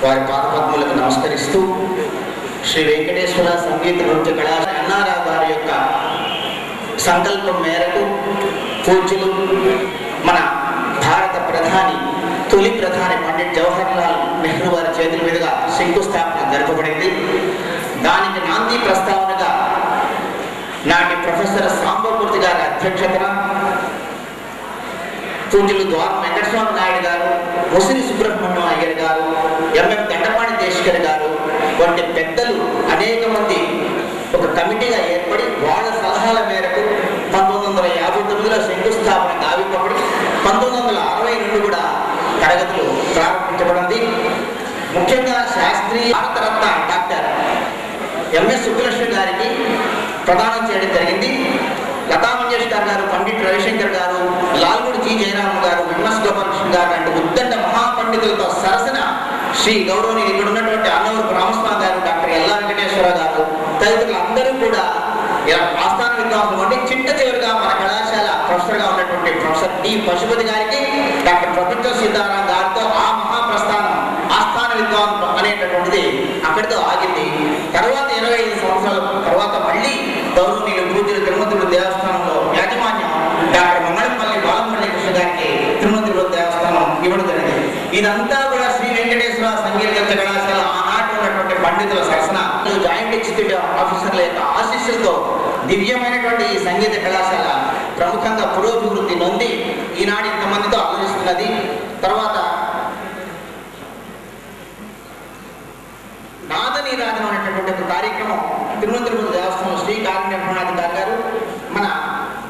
వారి పాదపద్మలకు నమస్కరిస్తూ శ్రీ వెంకటేశ్వర సంగీత నృత్య కళాశాల అన్నారావు గారి యొక్క సంకల్పం మేరకు పూజ్యులు మన భారత ప్రధాని తొలి ప్రధాని పండిట్ జవహర్లాల్ నెహ్రూ వారి చేతుల మీదుగా శంకుస్థాపన జరపబడింది. దానికి నాంది ప్రస్తావనగా నాటి ప్రొఫెసర్ సాంబమూర్తి గారి అధ్యక్షతన పూజ్యులు ద్వారం వెంకటస్వామి నాయుడు గారు, ముసిరి సుబ్రహ్మణ్యం అయ్యర్ గారు, ఎంఎం దండపాణి దేశకర్ గారు వంటి పెద్దలు అనేక మంది ఒక కమిటీగా ఏర్పడి వాళ్ళ సలహాల మేరకు 1959లో శంకుస్థాపన గావింపబడి 1960 నుండి కూడా తరగతులు ప్రారంభించబడింది. ముఖ్యంగా శాస్త్రీయ భారతరత్న డాక్టర్ ఎంఎస్ సుబ్బలక్ష్మి గారికి ప్రదానం చేయడం జరిగింది. లతా మంగేష్కర్ గారు, పండిట్ రవిశంకర్ గారు, లాల్గుడి జి జయరామన్ గారు, ఎంఎస్ గోపాలకృష్ణ గారు లాంటి ఉద్దండ మహాపండితులతో సరసన శ్రీ గౌరవనీయులు ఇక్కడ ఉన్నటువంటి అన్నవరపు రామస్వామి గారు, డాక్టర్ ఎల్లా వెంకటేశ్వర గారు తదితరులు అందరూ కూడా ఆస్థాన విద్వాంసులు వంటి చిట్ట చివరిగా మన కళాశాల ప్రొఫెసర్గా ఉన్నటువంటి ప్రొఫెసర్ డి పశుపతి గారికి, డాక్టర్ ప్రపంచ సీతారాం గారితో ఆ మహాప్రస్థానం ఆస్థాన విద్వాంసులు అనేటటువంటిది అక్కడితో ఆగింది. తర్వాత 25 సంవత్సరాల తర్వాత మళ్ళీ గౌరవనీయులు పూజ్యులు తిరుమల దేవస్థానంలో యాజమాన్యం డాక్టర్ మంగళపల్లి బాలమురళీ కృష్ణ గారికి తిరుమల దేవస్థానం ఇవ్వడం జరిగింది. ఇదంతా కూడా శ్రీ వెంకటేశ్వర సంగీత నృత్య కళాశాల ఆనాటి ఉన్నటువంటి పండితుల సరసన జాయింట్ ఎగ్జిక్యూటివ్ ఆఫీసర్ల యొక్క ఆశీస్సులతో దివ్యమైనటువంటి ఈ సంగీత కళాశాల ప్రముఖంగా పురోభివృద్ధి నొంది ఈనాడు ఇంతమందితో ఆలోచిస్తున్నది. తర్వాత నాదనీరాజనం అనేటటువంటి ఒక కార్యక్రమం తిరుమల దేవస్థానం శ్రీ కార్యనిర్వహణాధికారి గారు, మన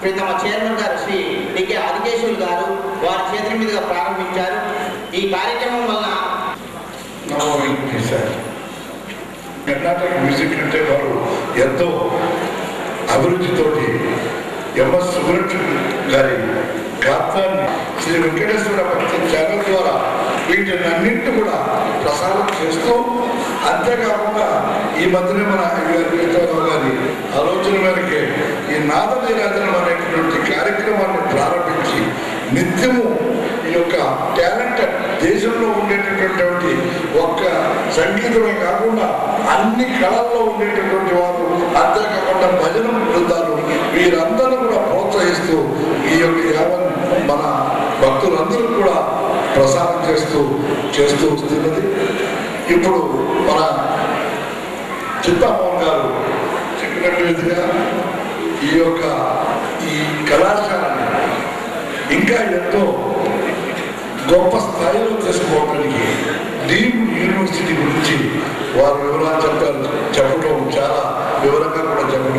ప్రీతమ చైర్మన్ గారు శ్రీ డికే ఆదికేశ్వరులు గారు వారి చేతుల మీదుగా ప్రారంభించారు. ఈ కార్యక్రమం వల్ల కర్ణాటక మ్యూజిక్ అంటే వారు ఎంతో అభివృద్ధితోటి ఎంఎస్ సుబ్రహ్మణ్యం గారి గాత్రాన్ని శ్రీ వెంకటేశ్వర భక్తి ఛానల్ ద్వారా వీటినన్నింటి కూడా ప్రసారం చేస్తూ, అంతేకాకుండా ఈ మధ్యనే మన గారి ఆలోచన మేరకే ఈ నాదనీరాజనం అనేటువంటి కార్యక్రమాన్ని ప్రారంభించి నిత్యము ఈ యొక్క టాలెంట్ దేశంలో ఉండేటటువంటి ఒక్క సంగీతమే కాకుండా అన్ని కళల్లో ఉండేటటువంటి వారు, అంతేకాకుండా భజన బృందాలు వీరందరూ కూడా ప్రోత్సహిస్తూ ఈ యొక్క మన భక్తులందరూ కూడా ప్రసారం చేస్తూ వస్తున్నది. ఇప్పుడు మన చింతామోహన్ గారు చెప్పినట్లుగా ఈ కళాశాలని ఇంకా ఎంతో గొప్ప స్థాయిలో తీసుకోవడానికి డీమ్డ్ యూనివర్సిటీ గురించి వారు వివరాలు చెప్పడం చాలా వివరంగా కూడా చెప్పడం